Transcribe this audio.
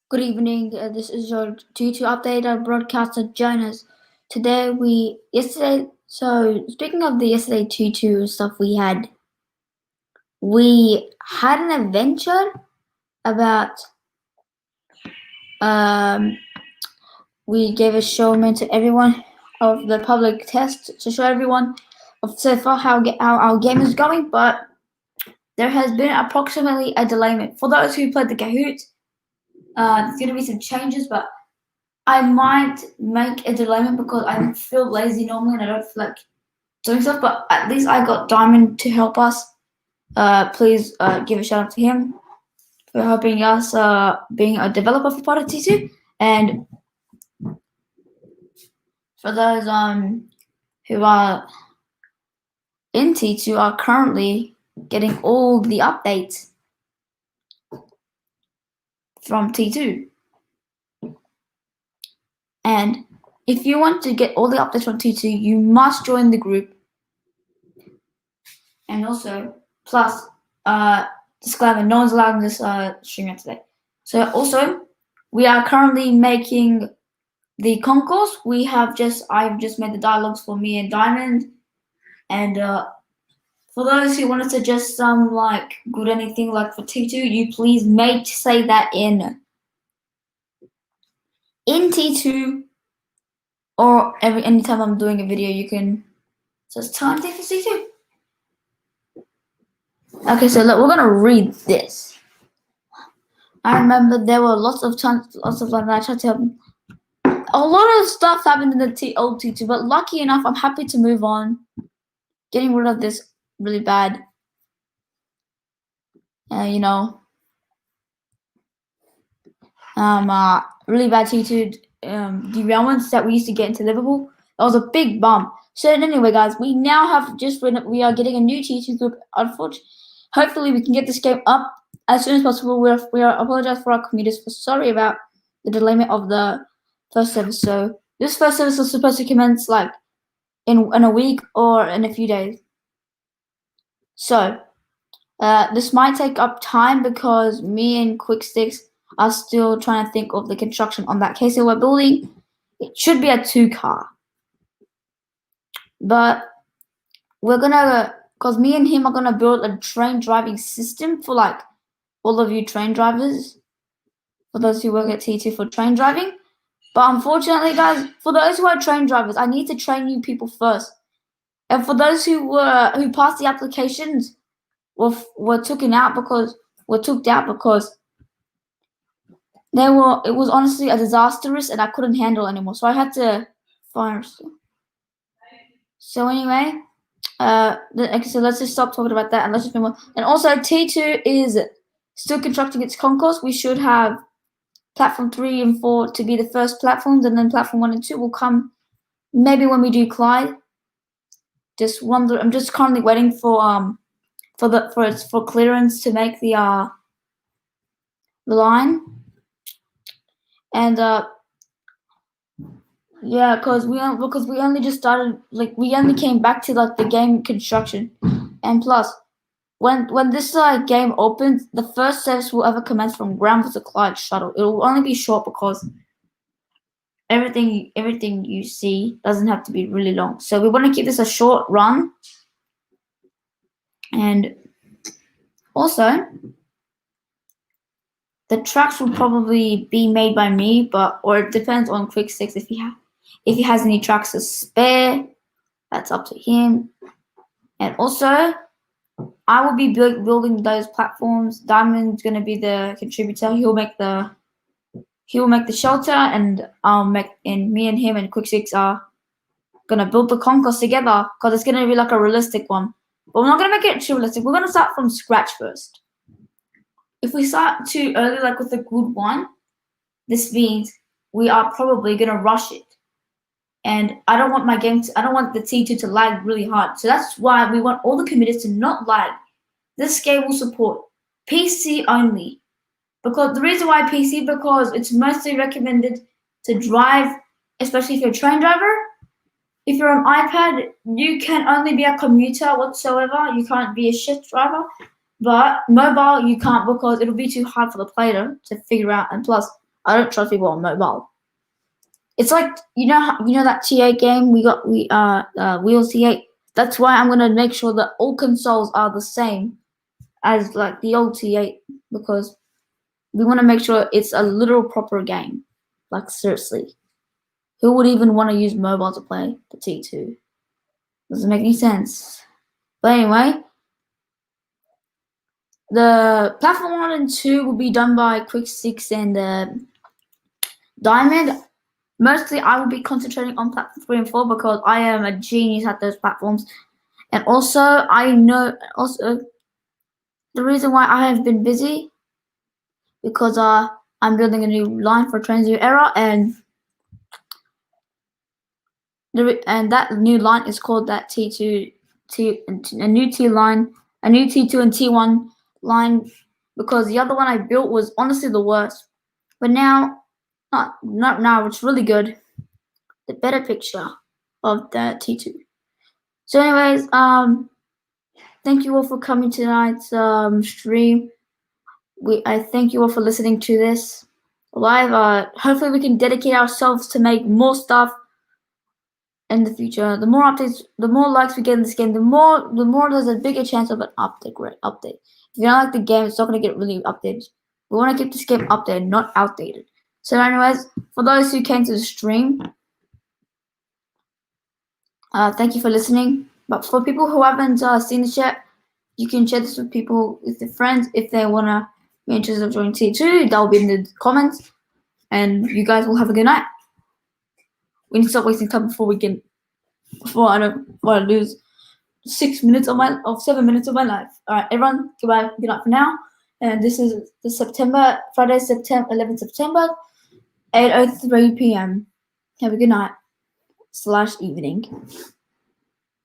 Good evening. This is your T2 update. Our broadcaster Jonas. Speaking of the yesterday T2 stuff we had an adventure about, um, we gave a showman to everyone of the public test to show everyone of so far how our game is going, but there has been approximately a delayment. For those who played the Kahoot, there's going to be some changes, but I might make a delayment because I feel lazy normally and I don't feel like doing stuff, but at least I got Diamond to help us. Please give a shout out to him for helping us being a developer for part of T2. And for those who are in T2 are currently getting all the updates from T2. And if you want to get all the updates from T2, you must join the group. And also, plus, disclaimer, no one's allowed in this stream yet today. So also, we are currently making the concourse. I've just made the dialogues for me and Diamond. And for those who want to suggest some good anything like for T2, you please say that in T2 or anytime I'm doing a video, you can just tell anything for T2. Okay, so look, we're gonna read this. I remember there were lots of like I tried to help. A lot of stuff happened in the old T2, but lucky enough, I'm happy to move on. Getting rid of this really bad, really bad T2 derailments that we used to get into Liverpool. That was a big bump. So anyway, guys, we are getting a new T2 group. Unfortunately, hopefully we can get this game up as soon as possible. We apologize for our commuters for sorry about the delayment of the first service. So this first service was supposed to commence in a week or in a few days. So this might take up time because me and Quicksticks are still trying to think of the construction on that case that we're building. It should be a 2-car. But we're gonna, because me and him are gonna build a train driving system for all of you train drivers, for those who work at T2 for train driving. But unfortunately, guys, for those who are train drivers, I need to train you people first. And for those who passed the applications, were taken out because it was honestly a disastrous and I couldn't handle anymore. So I had to fire. So anyway, so let's just stop talking about that and let's just move on. And also, T2 is still constructing its concourse. We should have platform 3 and 4 to be the first platforms, and then platform 1 and 2 will come maybe when we do Clyde. I'm just currently waiting for clearance to make the line. And yeah, because we only just started, we only came back to the game construction, and plus when this game opens, the first service will ever commence from Granville to Clyde shuttle. It will only be short because everything you see doesn't have to be really long. So we want to keep this a short run. And also, the tracks will probably be made by me, or it depends on Quicksticks if he has any tracks to spare. That's up to him. And also, I will be building those platforms. Diamond's gonna be the contributor. He'll make the shelter, and me and him and Quicksticks are gonna build the concourse together because it's gonna be like a realistic one. But we're not gonna make it too realistic. We're gonna start from scratch first. If we start too early, with a good one, this means we are probably gonna rush it. And I don't want the T2 to lag really hard. So that's why we want all the commuters to not lag. This game will support PC only. Because the reason why PC, because it's mostly recommended to drive, especially if you're a train driver. If you're on iPad, you can only be a commuter whatsoever. You can't be a shift driver. But mobile, you can't because it'll be too hard for the player to figure out. And plus, I don't trust people on mobile. It's like you know that T8 game Wheels T8. That's why I'm gonna make sure that all consoles are the same as like the old T8 because we want to make sure it's a literal proper game. Like seriously, who would even want to use mobile to play the T2? Doesn't make any sense. But anyway, the platform 1 and 2 will be done by Quick 6 and Diamond. Mostly, I will be concentrating on platform 3 and 4 because I am a genius at those platforms. And also, I know the reason why I have been busy because I'm building a new line for Transient Era and that new line is called that T2 a new T line, a new T2 and T1 line because the other one I built was honestly the worst. But now, not now, it's really good. The better picture of the T2. So, anyways, thank you all for coming to tonight's stream. I thank you all for listening to this live. Hopefully, we can dedicate ourselves to make more stuff in the future. The more updates, the more likes we get in this game, the more there's a bigger chance of an update. If you don't like the game, it's not gonna get really updated. We want to keep this game updated, not outdated. So, anyways, for those who came to the stream, thank you for listening. But for people who haven't seen this yet, you can share this with people, with their friends, if they wanna be interested in joining T2. That'll be in the comments, and you guys will have a good night. We need to stop wasting time before I don't want to lose 7 minutes of my life. All right, everyone, goodbye. Good night for now. And this is the Friday, 11th September, 8:03 p.m. Have a good night / evening.